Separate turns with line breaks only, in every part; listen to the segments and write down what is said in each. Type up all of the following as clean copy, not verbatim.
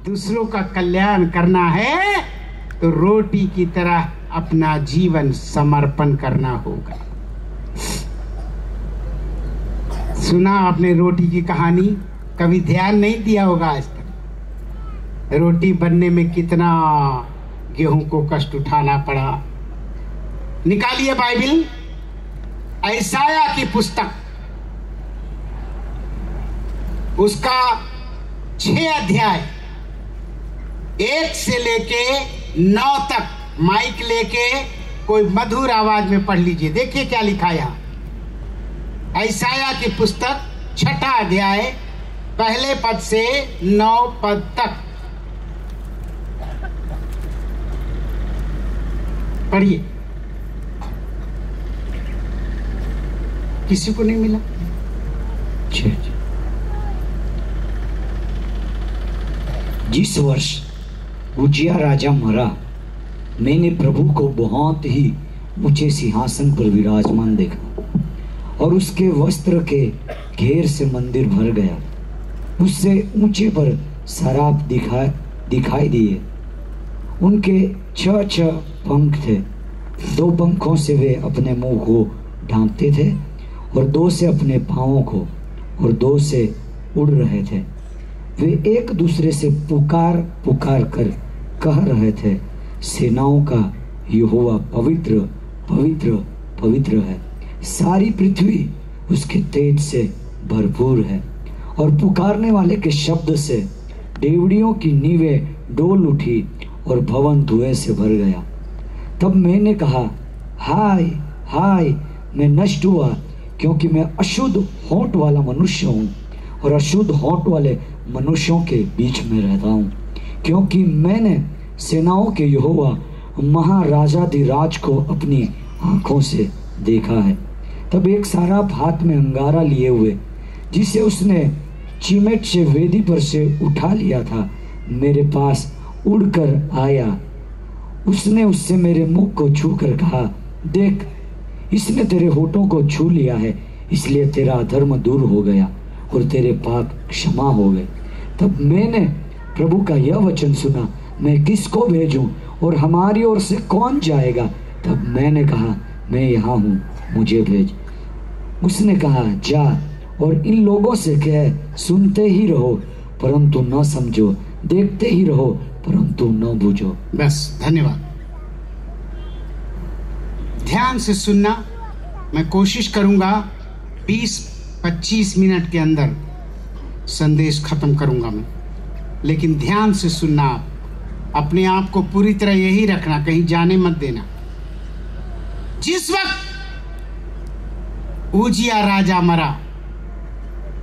दूसरों का कल्याण करना है तो रोटी की तरह अपना जीवन समर्पण करना होगा। सुना आपने रोटी की कहानी? कभी ध्यान नहीं दिया होगा आज तक। रोटी बनने में कितना गेहूं को कष्ट उठाना पड़ा। निकालिए बाइबिल, यशायाह की पुस्तक, उसका 6 अध्याय 1 से लेके 9 तक माइक लेके कोई मधुर आवाज में पढ़ लीजिए। देखिए क्या लिखा है यहां। यशायाह की पुस्तक 6 अध्याय 1 पद से 9 पद तक पढ़िए। किसी को नहीं मिला?
जिस वर्ष उजिया राजा मरा, मैंने प्रभु को बहुत ही ऊंचे सिंहासन पर विराजमान देखा और उसके वस्त्र के घेर से मंदिर भर गया। उससे ऊंचे पर सराप दिखाई दिए। उनके 6 पंख थे। 2 पंखों से वे अपने मुंह को ढांकते थे और 2 से अपने पांवों को और 2 से उड़ रहे थे। वे एक दूसरे से पुकार पुकार कर कह रहे थे, सेनाओं का यहोवा पवित्र पवित्र पवित्र है। सारी पृथ्वी उसके तेज से भरपूर है। और पुकारने वाले के शब्द से डेवड़ियों की नींवें डोल उठी और भवन धुएं से भर गया। तब मैंने कहा, हाय हाय, मैं नष्ट हुआ, क्योंकि मैं अशुद्ध होंठ वाला मनुष्य हूँ और अशुद्ध होंठ वाले मनुष्यों के बीच में रहता हूँ, क्योंकि मैंने सेनाओं के यहोवा महाराजाधिराज को अपनी आंखों से देखा है। तब एक साराप हाथ में अंगारा लिए हुए, जिसे उसने चीमेट से वेदी पर से उठा लिया था, मेरे पास उड़कर आया। उसने उससे मेरे मुख को छूकर कहा, देख, इसने तेरे होठों को छू लिया है, इसलिए तेरा अधर्म दूर हो गया और तेरे पाप क्षमा हो गए। तब मैंने प्रभु का यह वचन सुना, मैं किसको भेजूं और हमारी ओर से कौन जाएगा? तब मैंने कहा, मैं यहाँ हूँ, मुझे भेज। उसने कहा, जा और इन लोगों से कह, सुनते ही रहो परंतु न समझो, देखते ही रहो परंतु न बूझो।
बस, धन्यवाद। ध्यान से सुनना। मैं कोशिश करूंगा 20-25 मिनट के अंदर संदेश खत्म करूंगा मैं, लेकिन ध्यान से सुनना। आप अपने आप को पूरी तरह यही रखना, कहीं जाने मत देना। जिस वक्त उजिया राजा मरा,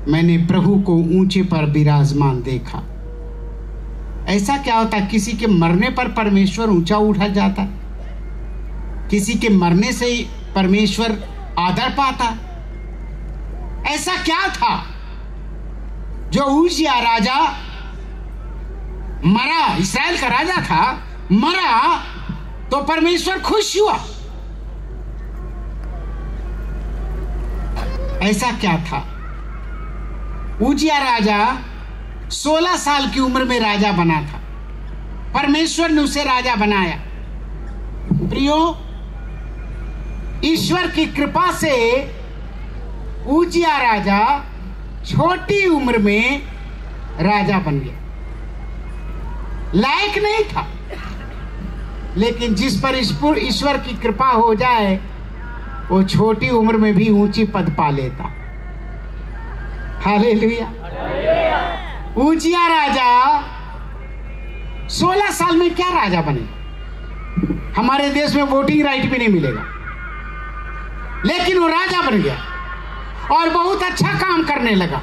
मैंने प्रभु को ऊंचे पर विराजमान देखा। ऐसा क्या होता है, किसी के मरने पर परमेश्वर ऊंचा उठा जाता, किसी के मरने से ही परमेश्वर आदर पाता। ऐसा क्या था जो उजिया राजा मरा, इस्राएल का राजा था, मरा तो परमेश्वर खुश हुआ? ऐसा क्या था? उजिया राजा 16 साल की उम्र में राजा बना था। परमेश्वर ने उसे राजा बनाया। प्रियो, ईश्वर की कृपा से उजिया राजा छोटी उम्र में राजा बन गया। लायक नहीं था, लेकिन जिस पर ईश्वर की कृपा हो जाए वो छोटी उम्र में भी ऊंची पद पा लेता। हालेलुया। उजिया राजा 16 साल में क्या राजा बने? हमारे देश में वोटिंग राइट भी नहीं मिलेगा, लेकिन वो राजा बन गया और बहुत अच्छा काम करने लगा।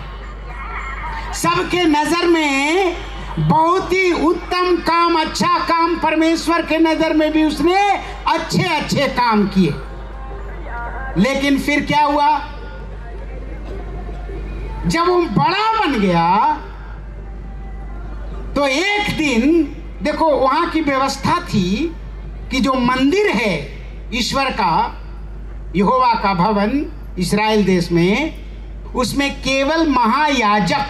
सबके नजर में बहुत ही उत्तम काम, अच्छा काम, परमेश्वर के नजर में भी उसने अच्छे अच्छे काम किए। लेकिन फिर क्या हुआ? जब वो बड़ा बन गया तो एक दिन, देखो वहां की व्यवस्था थी कि जो मंदिर है ईश्वर का, यहोवा का भवन इस्राएल देश में, उसमें केवल महायाजक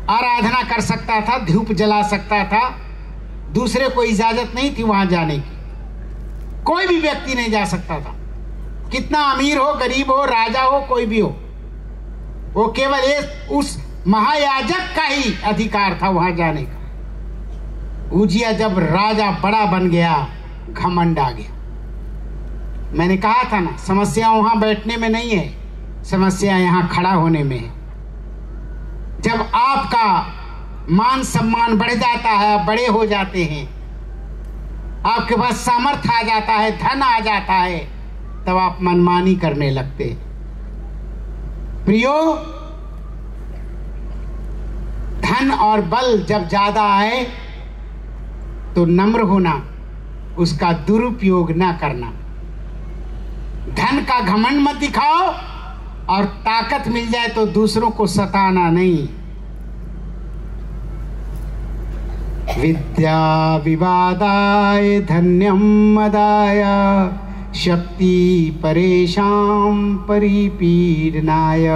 आराधना कर सकता था, धूप जला सकता था, दूसरे को इजाजत नहीं थी वहां जाने की, कोई भी व्यक्ति नहीं जा सकता था, कितना अमीर हो, गरीब हो, राजा हो, कोई भी हो, वो केवल उस महायाजक का ही अधिकार था वहां जाने का। उजिया जब राजा बड़ा बन गया, घमंड आ गया। मैंने कहा था ना, समस्या वहां बैठने में नहीं है, समस्या यहां खड़ा होने में है। जब आपका मान सम्मान बढ़ जाता है, बड़े हो जाते हैं, आपके पास सामर्थ्य आ जाता है, धन आ जाता है, तब आप मनमानी करने लगते हैं। प्रियो, धन और बल जब ज्यादा आए तो नम्र होना, उसका दुरुपयोग ना करना। धन का घमंड मत दिखाओ, और ताकत मिल जाए तो दूसरों को सताना नहीं। विद्या विवादाय धन्यम मदाय शक्ति परेशान परिपीडनाय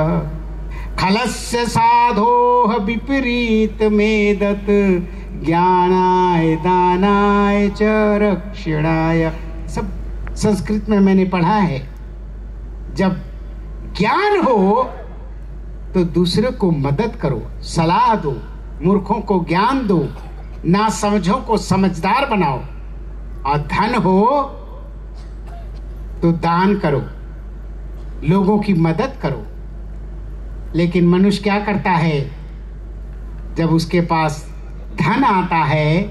खलस्य साधोः विपरीत मेदत ज्ञानाय दानाय च रक्षणाय। सब संस्कृत में मैंने पढ़ा है। जब ज्ञान हो तो दूसरे को मदद करो, सलाह दो, मूर्खों को ज्ञान दो, ना समझों को समझदार बनाओ, और धन हो तो दान करो, लोगों की मदद करो। लेकिन मनुष्य क्या करता है, जब उसके पास धन आता है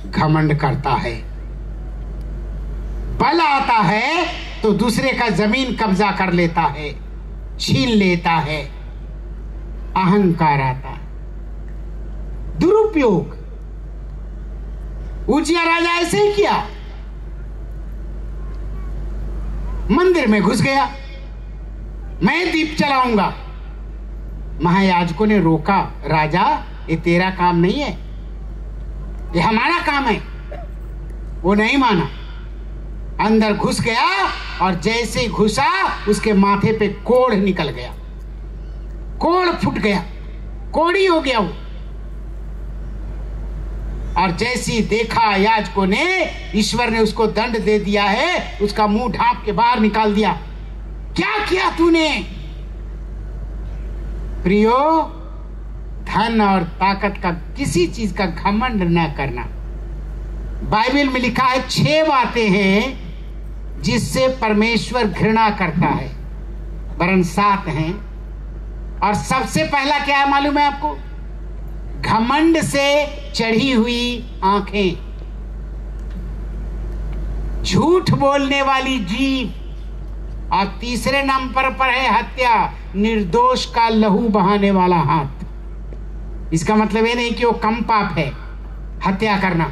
घमंड करता है, बल आता है तो दूसरे का जमीन कब्जा कर लेता है, छीन लेता है, अहंकार आता है, दुरुपयोग। उजिया राजा ऐसे ही किया, मंदिर में घुस गया, मैं दीप चलाऊंगा। महायाजकों ने रोका, राजा ये तेरा काम नहीं है, ये हमारा काम है। वो नहीं माना, अंदर घुस गया, और जैसे घुसा उसके माथे पे कोढ़ निकल गया, कोढ़ फूट गया, कोड़ी हो गया वो। और जैसी देखा याजकों ने, ईश्वर ने उसको दंड दे दिया है, उसका मुंह ढांप के बाहर निकाल दिया। क्या किया तूने? प्रियो, धन और ताकत का, किसी चीज का घमंड न करना। बाइबल में लिखा है 6 बातें हैं जिससे परमेश्वर घृणा करता है, वरन 7 हैं। और सबसे पहला क्या है मालूम है आपको? घमंड से चढ़ी हुई आंखें, झूठ बोलने वाली जीभ, और तीसरे नंबर पर है हत्या, निर्दोष का लहू बहाने वाला हाथ। इसका मतलब ये नहीं कि वो कम पाप है हत्या करना,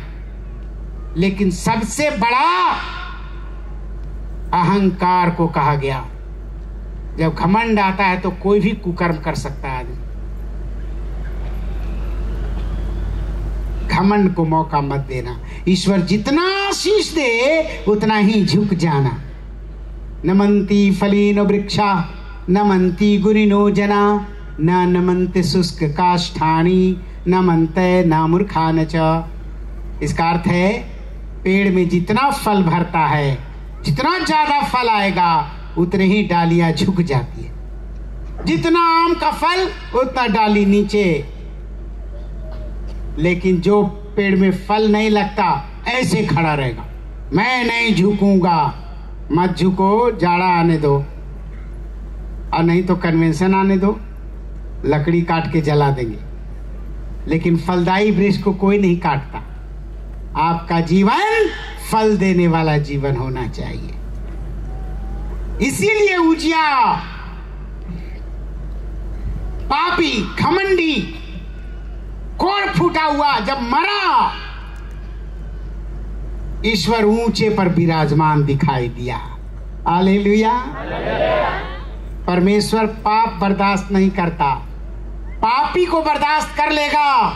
लेकिन सबसे बड़ा अहंकार को कहा गया। जब घमंड आता है तो कोई भी कुकर्म कर सकता है आदमी। घमंड को मौका मत देना। ईश्वर जितना आशीष दे उतना ही झुक जाना। नमन्ति फलेन वृक्षा नमन्ति गुरिनो जना, न नमन्ति शुष्क काष्ठानि नमन्ते न मूर्खान च। इसका अर्थ है, पेड़ में जितना फल भरता है, जितना ज्यादा फल आएगा उतने ही डालियां झुक जाती है। जितना आम का फल उतना डाली नीचे। लेकिन जो पेड़ में फल नहीं लगता ऐसे खड़ा रहेगा, मैं नहीं झुकूंगा। मत झुको, जाड़ा आने दो, और नहीं तो कन्वेंशन आने दो, लकड़ी काट के जला देंगे। लेकिन फलदायी वृक्ष को कोई नहीं काटता। आपका जीवन फल देने वाला जीवन होना चाहिए। इसीलिए उजिया पापी, घमंडी, कोढ़ फूटा हुआ जब मरा, ईश्वर ऊंचे पर विराजमान दिखाई दिया। हालेलुया। परमेश्वर पाप बर्दाश्त नहीं करता, पापी को बर्दाश्त कर लेगा।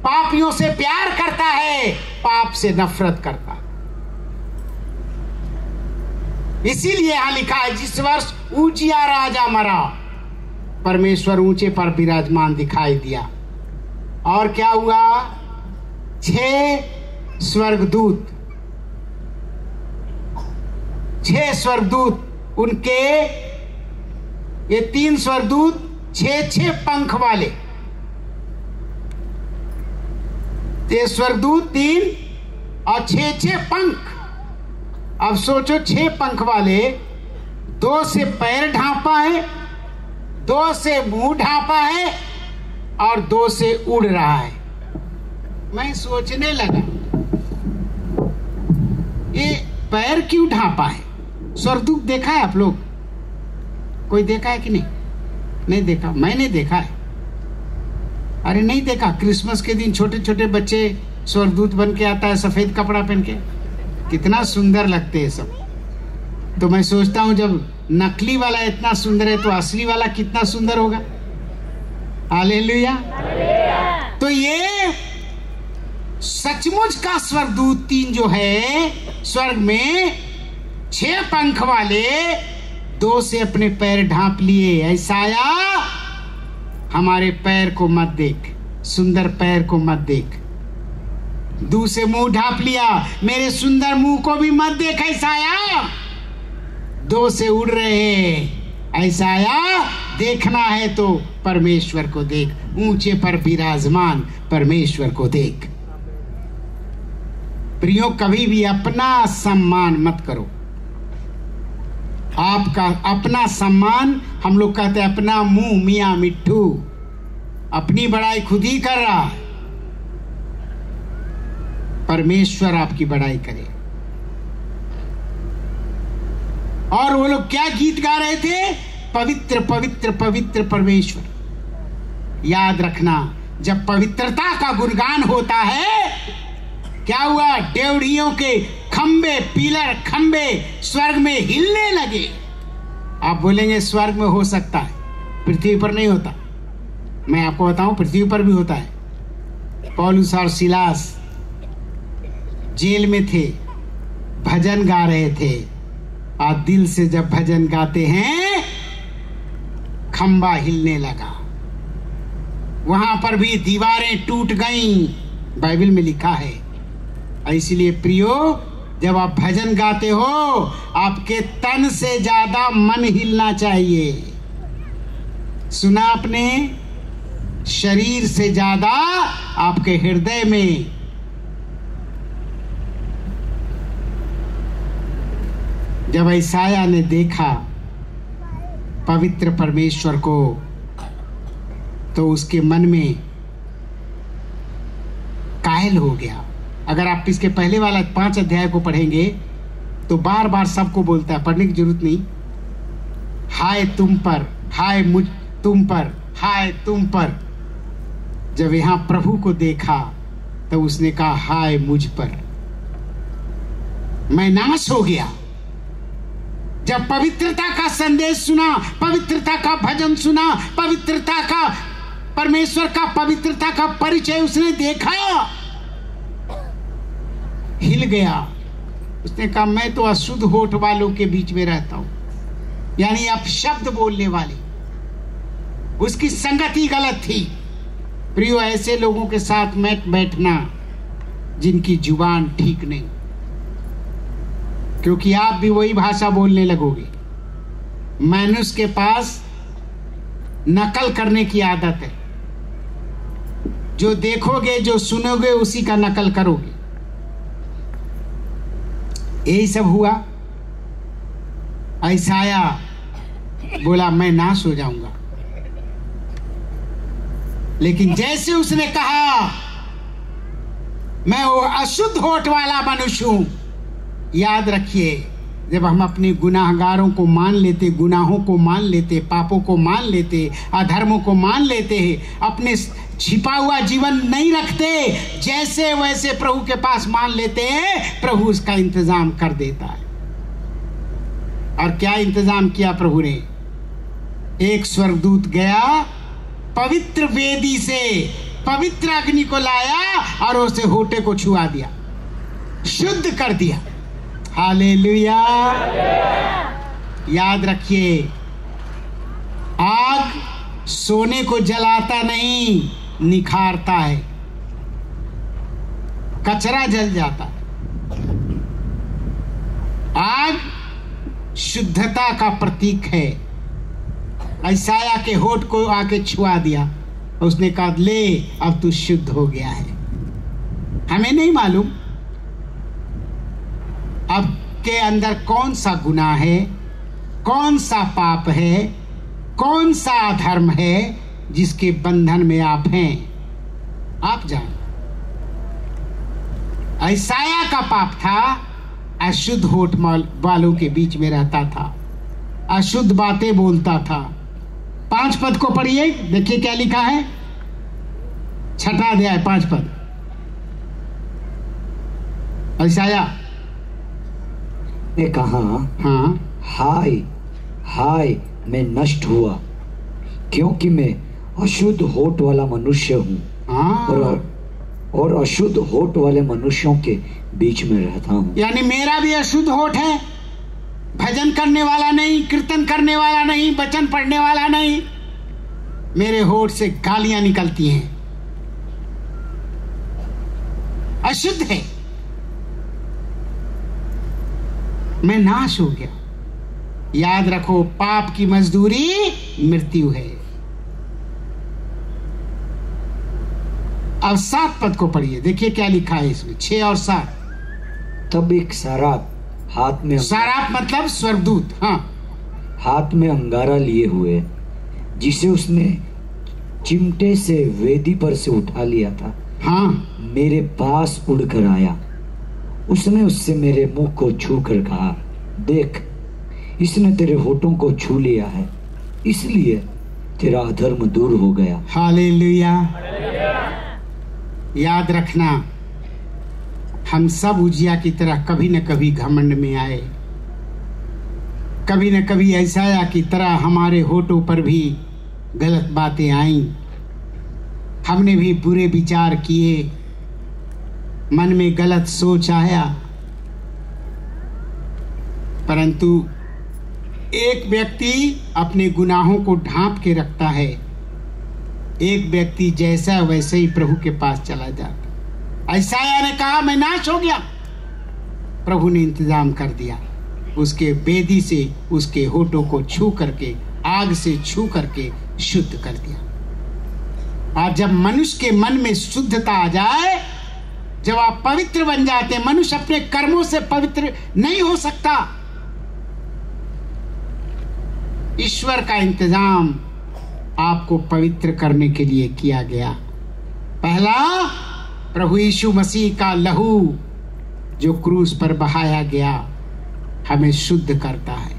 पापियों से प्यार करता है, पाप से नफरत करता है। इसीलिए यहां लिखा है, जिस वर्ष उजिया राजा मरा, परमेश्वर ऊंचे पर विराजमान दिखाई दिया। और क्या हुआ, 6 स्वर्गदूत, 6 स्वर्गदूत, उनके ये 3 स्वर्गदूत 6 पंख वाले, ये स्वर्गदूत 3 और 6 पंख। अब सोचो 6 पंख वाले, 2 से पैर ढांपा है, 2 से मुंह ढांपा है और 2 से उड़ रहा है। मैं सोचने लगा ये पैर क्यों ढांपा है? स्वर्गदूत देखा है आप लोग? कोई देखा है कि नहीं? नहीं देखा, मैंने देखा है। अरे नहीं देखा? क्रिसमस के दिन छोटे छोटे बच्चे स्वर्गदूत बन के आता है, सफेद कपड़ा पहन के, कितना सुंदर लगते हैं सब। तो मैं सोचता हूं जब नकली वाला इतना सुंदर है तो असली वाला कितना सुंदर होगा। हालेलुया। तो ये सचमुच का स्वर्गदूत 3 जो है स्वर्ग में, 6 पंख वाले, 2 से अपने पैर ढांप लिए। ऐसाया हमारे पैर को मत देख, सुंदर पैर को मत देख। 2 से मुंह ढांप लिया, मेरे सुंदर मुंह को भी मत देख ऐसाया। 2 से उड़ रहे हैं, ऐसाया देखना है तो परमेश्वर को देख, ऊंचे पर विराजमान परमेश्वर को देख। प्रियो, कभी भी अपना सम्मान मत करो। आपका अपना सम्मान, हम लोग कहते हैं अपना मुंह मियां मिट्ठू, अपनी बड़ाई खुद ही कर रहा है। परमेश्वर आपकी बड़ाई करे। और वो लोग क्या गीत गा रहे थे? पवित्र पवित्र पवित्र परमेश्वर। याद रखना, जब पवित्रता का गुणगान होता है, क्या हुआ? डेवढ़ियों के खंबे, पिलर खंबे स्वर्ग में हिलने लगे। आप बोलेंगे स्वर्ग में हो सकता है, पृथ्वी पर नहीं होता। मैं आपको बताऊं, पृथ्वी पर भी होता है। पौलुस और सिलास जेल में थे, भजन गा रहे थे, और दिल से जब भजन गाते हैं खंबा हिलने लगा। वहां पर भी दीवारें टूट गईं, बाइबल में लिखा है। इसलिए प्रियो, जब आप भजन गाते हो, आपके तन से ज्यादा मन हिलना चाहिए। सुना आपने? शरीर से ज्यादा आपके हृदय में। जब यशायाह ने देखा पवित्र परमेश्वर को, तो उसके मन में कायल हो गया। अगर आप इसके पहले वाला 5 अध्याय को पढ़ेंगे तो बार बार सबको बोलता है, पढ़ने की जरूरत नहीं। हाय तुम पर, हाय मुझ तुम पर, हाय तुम पर। जब यहां प्रभु को देखा तो उसने कहा हाय मुझ पर, मैं नाश हो गया। जब पवित्रता का संदेश सुना, पवित्रता का भजन सुना, पवित्रता का, परमेश्वर का पवित्रता का परिचय उसने देखा, हिल गया। उसने कहा मैं तो अशुद्ध होठ वालों के बीच में रहता हूं, यानी अपशब्द बोलने वाले। उसकी संगति गलत थी। प्रियो, ऐसे लोगों के साथ मत बैठना जिनकी जुबान ठीक नहीं, क्योंकि आप भी वही भाषा बोलने लगोगे। मनुष्य के पास नकल करने की आदत है। जो देखोगे, जो सुनोगे, उसी का नकल करोगे। यही सब हुआ। यशायाह बोला मैं नाश हो जाऊंगा, लेकिन जैसे उसने कहा मैं वो अशुद्ध होठ वाला मनुष्य हूं, याद रखिए, जब हम अपने गुनाहगारों को मान लेते, गुनाहों को मान लेते, पापों को मान लेते, अधर्मों को मान लेते हैं, अपने छिपा हुआ जीवन नहीं रखते, जैसे वैसे प्रभु के पास मान लेते हैं, प्रभु उसका इंतजाम कर देता है। और क्या इंतजाम किया प्रभु ने? एक स्वर्गदूत गया, पवित्र वेदी से पवित्र अग्नि को लाया और उसे होठे को छुआ दिया, शुद्ध कर दिया। हालेलुया। याद रखिए, आग सोने को जलाता नहीं, निखारता है, कचरा जल जाता है। आग शुद्धता का प्रतीक है। यशायाह के होठ को आके छुआ दिया और उसने कहा ले अब तू शुद्ध हो गया है। हमें नहीं मालूम अब के अंदर कौन सा गुनाह है, कौन सा पाप है, कौन सा अधर्म है जिसके बंधन में आप हैं, आप जान। यशायाह का पाप था, अशुद्ध होठ वालों के बीच में रहता था, अशुद्ध बातें बोलता था। 5 पद को पढ़िए, देखिए क्या लिखा है। 6वां अध्याय 5 पद। यशायाह
ने कहा,
हाँ,
हाय हाय मैं नष्ट हुआ, क्योंकि मैं अशुद्ध होठ वाला मनुष्य हूँ
हाँ।
और अशुद्ध होठ वाले मनुष्यों के बीच में रहता हूँ।
यानी मेरा भी अशुद्ध होठ है, भजन करने वाला नहीं, कीर्तन करने वाला नहीं, वचन पढ़ने वाला नहीं, मेरे होठ से गालियां निकलती हैं, अशुद्ध है, मैं नाश हो गया। याद रखो, पाप की मजदूरी मृत्यु है। अब 7 पद को पढ़िए, देखिए क्या लिखा है इसमें, 6 और 7।
तब एक सराप हाथ में,
सराप मतलब स्वर्गदूत, हाँ,
हाथ में अंगारा लिए हुए, जिसे उसने चिमटे से वेदी पर से उठा लिया था,
हाँ,
मेरे पास उड़कर आया। उसने उससे मेरे मुंह को छू कर कहा, देख इसने तेरे होठों को छू लिया है, इसलिए तेरा अधर्म दूर हो गया।
हालेलुया। याद रखना, हम सब उजिया की तरह कभी न कभी घमंड में आए, कभी न कभी यशायाह की तरह हमारे होठों पर भी गलत बातें आईं, हमने भी बुरे विचार किए, मन में गलत सोच आया। परंतु एक व्यक्ति अपने गुनाहों को ढांप के रखता है, एक व्यक्ति जैसा वैसे ही प्रभु के पास चला जाता। यशायाह ने कहा मैं नाश हो गया, प्रभु ने इंतजाम कर दिया, उसके बेदी से उसके होठों को छू करके, आग से छू करके शुद्ध कर दिया। और जब मनुष्य के मन में शुद्धता आ जाए, जब आप पवित्र बन जाते हैं, मनुष्य अपने कर्मों से पवित्र नहीं हो सकता, ईश्वर का इंतजाम आपको पवित्र करने के लिए किया गया। पहला, प्रभु यीशु मसीह का लहू जो क्रूस पर बहाया गया हमें शुद्ध करता है।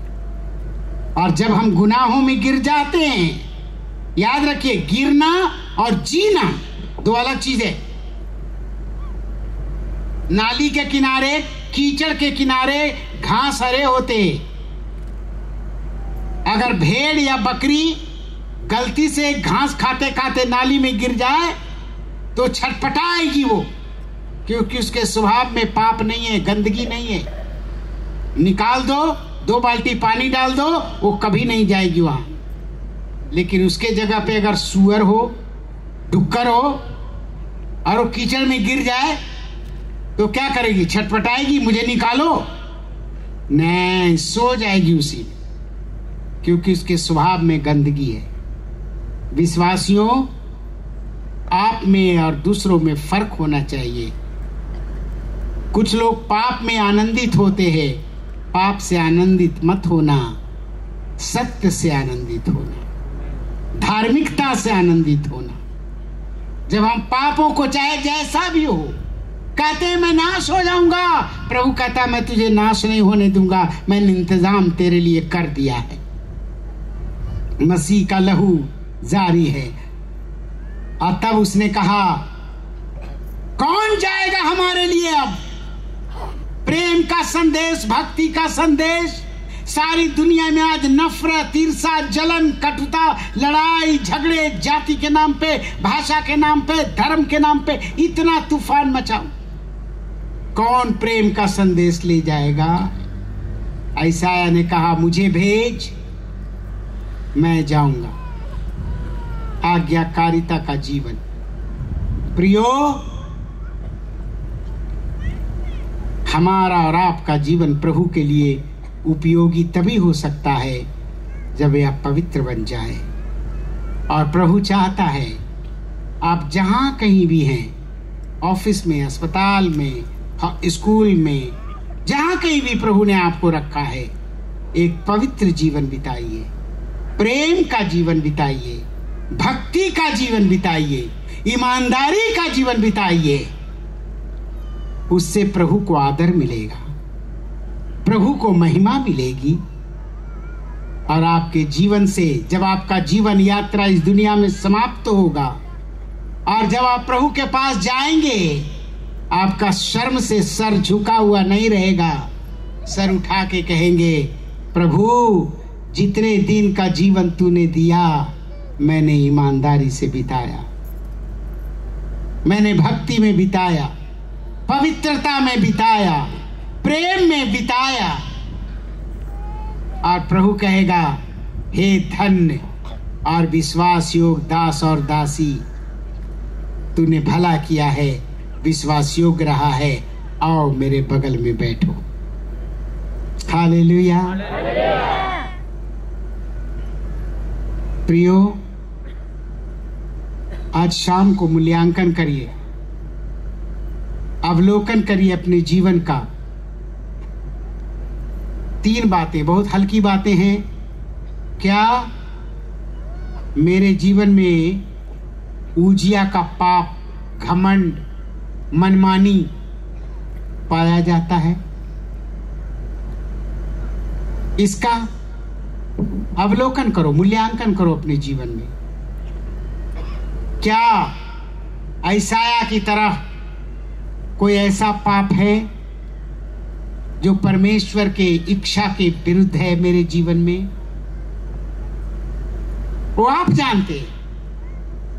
और जब हम गुनाहों में गिर जाते हैं, याद रखिए, गिरना और जीना 2 अलग चीजें। नाली के किनारे, कीचड़ के किनारे घास हरे होते, अगर भेड़ या बकरी गलती से घास खाते खाते नाली में गिर जाए तो छटपटाएगी वो, क्योंकि उसके स्वभाव में पाप नहीं है, गंदगी नहीं है। निकाल दो, 2 बाल्टी पानी डाल दो, वो कभी नहीं जाएगी वहां। लेकिन उसके जगह पे अगर सुअर हो, डुक्कर हो और वो कीचड़ में गिर जाए तो क्या करेगी? छटपटाएगी, मुझे निकालो? नहीं, सो जाएगी उसी में, क्योंकि उसके स्वभाव में गंदगी है। विश्वासियों, आप में और दूसरों में फर्क होना चाहिए। कुछ लोग पाप में आनंदित होते हैं, पाप से आनंदित मत होना, सत्य से आनंदित होना, धार्मिकता से आनंदित होना। जब हम पापों को, चाहे जैसा भी हो, कहते हैं मैं नाश हो जाऊंगा, प्रभु कहता मैं तुझे नाश नहीं होने दूंगा, मैंने इंतजाम तेरे लिए कर दिया है। मसीह का लहू जारी है। और तब उसने कहा, कौन जाएगा हमारे लिए? अब प्रेम का संदेश, भक्ति का संदेश। सारी दुनिया में आज नफरत, ईर्ष्या, जलन, कटुता, लड़ाई झगड़े, जाति के नाम पे, भाषा के नाम पे, धर्म के नाम पे इतना तूफान मचाओ, कौन प्रेम का संदेश ले जाएगा? यशायाह ने कहा, मुझे भेज, मैं जाऊंगा। आज्ञाकारिता का जीवन, प्रियो, हमारा और आपका जीवन प्रभु के लिए उपयोगी तभी हो सकता है जब यह पवित्र बन जाए। और प्रभु चाहता है आप जहां कहीं भी हैं, ऑफिस में, अस्पताल में, स्कूल में, जहां कहीं भी प्रभु ने आपको रखा है, एक पवित्र जीवन बिताइए, प्रेम का जीवन बिताइए, भक्ति का जीवन बिताइए, ईमानदारी का जीवन बिताइए। उससे प्रभु को आदर मिलेगा, प्रभु को महिमा मिलेगी। और आपके जीवन से जब आपका जीवन यात्रा इस दुनिया में समाप्त होगा और जब आप प्रभु के पास जाएंगे, आपका शर्म से सर झुका हुआ नहीं रहेगा, सर उठा के कहेंगे, प्रभु जितने दिन का जीवन तूने दिया मैंने ईमानदारी से बिताया, मैंने भक्ति में बिताया, पवित्रता में बिताया, प्रेम में बिताया। और प्रभु कहेगा, हे धन्य और विश्वास योग्य दास और दासी, तूने भला किया है, विश्वास योग्य रहा है, आओ मेरे बगल में बैठो। हालेलुया। प्रियो, आज शाम को मूल्यांकन करिए, अवलोकन करिए अपने जीवन का। 3 बातें, बहुत हल्की बातें हैं। क्या मेरे जीवन में उजिया का पाप, घमंड, मनमानी पाया जाता है? इसका अवलोकन करो, मूल्यांकन करो अपने जीवन में। क्या ऐसाया की तरह कोई ऐसा पाप है जो परमेश्वर के इच्छा के विरुद्ध है मेरे जीवन में? वो आप जानते हैं,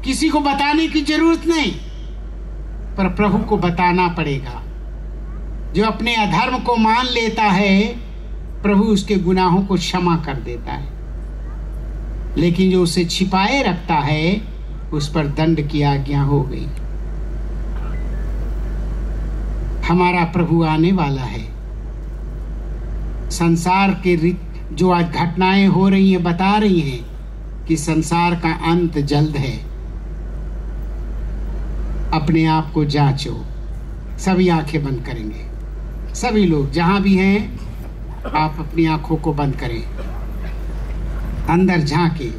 किसी को बताने की जरूरत नहीं, पर प्रभु को बताना पड़ेगा। जो अपने अधर्म को मान लेता है, प्रभु उसके गुनाहों को क्षमा कर देता है, लेकिन जो उसे छिपाए रखता है उस पर दंड की आज्ञा हो गई। हमारा प्रभु आने वाला है। संसार के जो आज घटनाएं हो रही हैं बता रही हैं कि संसार का अंत जल्द है। अपने आप को जांचो। सभी आंखें बंद करेंगे, सभी लोग जहां भी हैं, आप अपनी आंखों को बंद करें, अंदर झांके।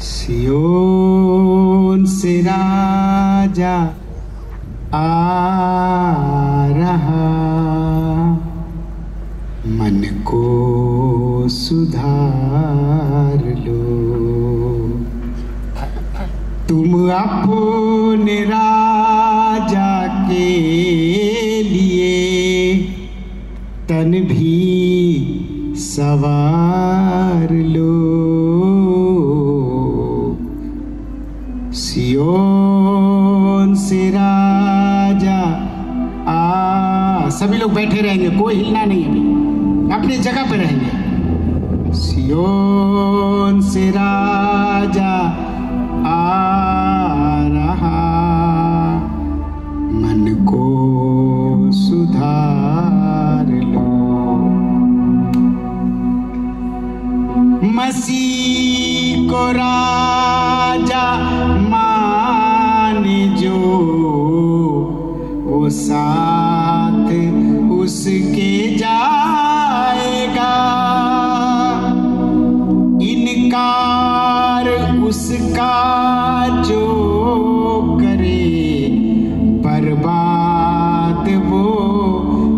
सियोन से राजा आ रहा, मन को सुधार लो। तुम अपने राजा के लिए तन भी सवार लो। सियोन से राजा आ। सभी लोग बैठे रहेंगे, कोई हिलना नहीं, अभी अपनी जगह पे रहेंगे। सियोन से राजा आ रहा, मन को सुधार लो। मसीह को राजा माने जो, वो साथ उसके जाएगा। इनकार उसका जो करे, बर्बाद वो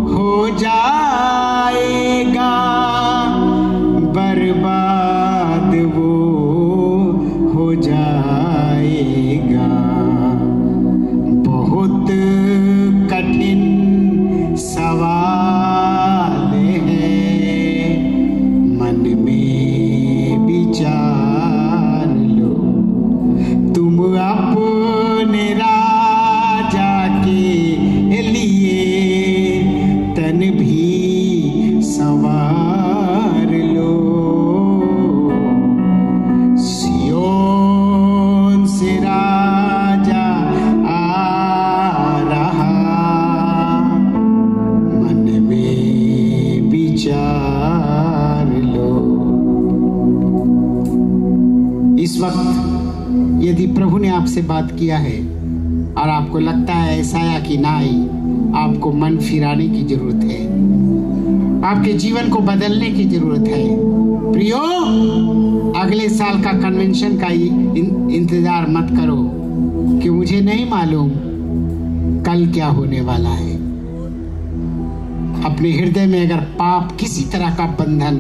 हो जाएगा, बर्बाद वो हो जाएगा। बहुत कठिन सवाल है, मन में विचार लो। इस वक्त यदि प्रभु ने आपसे बात किया है और आपको लगता है ऐसा कि नहीं, आपको मन फिराने की जरूरत है, आपके जीवन को बदलने की जरूरत है। प्रियो, अगले साल का कन्वेंशन का इंतजार मत करो कि मुझे नहीं मालूम कल क्या होने वाला है। अपने हृदय में अगर पाप, किसी तरह का बंधन,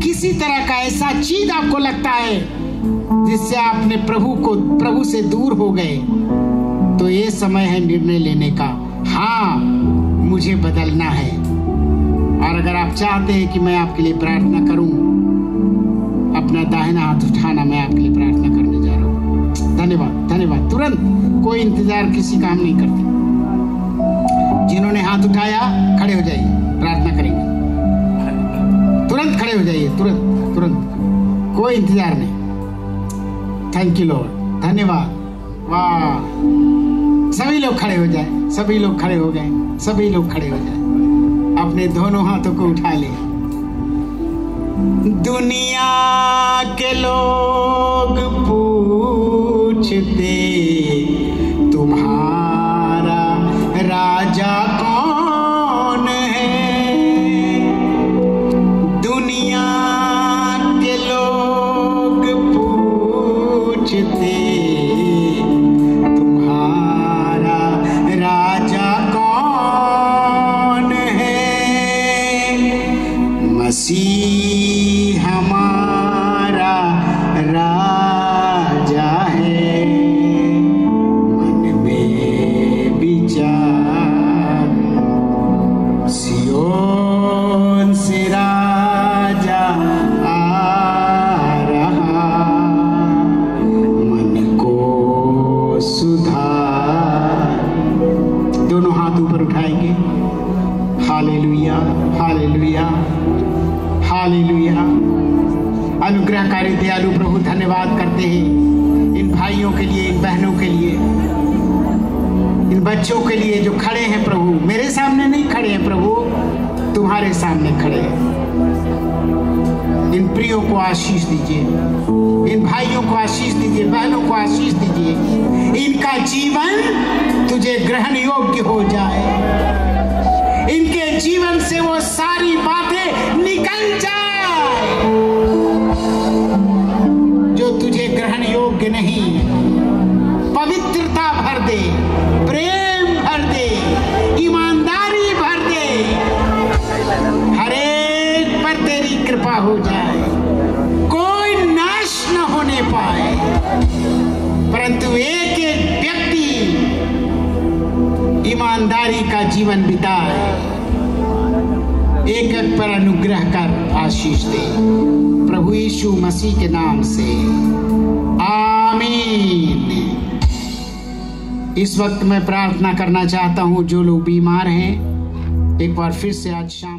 किसी तरह का ऐसा चीज आपको लगता है जिससे आपने प्रभु से दूर हो गए, तो ये समय है निर्णय लेने का। हाँ, मुझे बदलना है। और अगर आप चाहते हैं कि मैं आपके लिए प्रार्थना करूं, अपना दाहिना हाथ उठाना, मैं आपके लिए प्रार्थना करने जा रहा हूं। धन्यवाद, धन्यवाद। तुरंत, कोई इंतजार किसी का हम नहीं करते। जिन्होंने हाथ उठाया खड़े हो जाइए, प्रार्थना करेंगे। तुरंत खड़े हो जाइए, तुरंत तुरंत, कोई इंतजार नहीं। थैंक यू लॉर्ड, धन्यवाद। वाह, सभी लोग खड़े हो जाए, सभी लोग खड़े हो गए, सभी लोग खड़े हो जाए। अपने दोनों हाथों को उठा ले। दुनिया के लोग पूछते तुम्हारा राजा कौन है। दुनिया के लोग पूछते तुम्हारा राजा कौन है। मसीह हमारा राजा है, मन में विचार। सियोन से राजा आ रहा, मन को सुधार। दोनों हाथ ऊपर उठाएंगे। Hallelujah, hallelujah, hallelujah. अनुग्रहकारी दयालु प्रभु, धन्यवाद करते हैं इन भाइयों के लिए, इन बहनों के लिए, इन बच्चों के लिए जो खड़े हैं प्रभु। मेरे सामने नहीं खड़े हैं प्रभु, तुम्हारे सामने खड़े हैं। इन प्रियों को आशीष दीजिए, इन भाइयों को आशीष दीजिए, बहनों को आशीष दीजिए। इनका जीवन तुझे ग्रहण योग्य हो जाए, इनके जीवन से वो सारी बातें निकल जाए जो तुझे ग्रहण योग्य नहीं। पवित्रता भर दे, प्रेम भर दे, ईमानदारी भर दे। हर एक पर तेरी कृपा हो जाए, कोई नाश न होने पाए, परंतु एक एक व्यक्ति ईमानदारी का जीवन बिताए। एक एक पर अनुग्रह कर आशीष दे, प्रभु यीशु मसीह के नाम से, आमीन। इस वक्त मैं प्रार्थना करना चाहता हूं, जो लोग बीमार हैं, एक बार फिर से आज शाम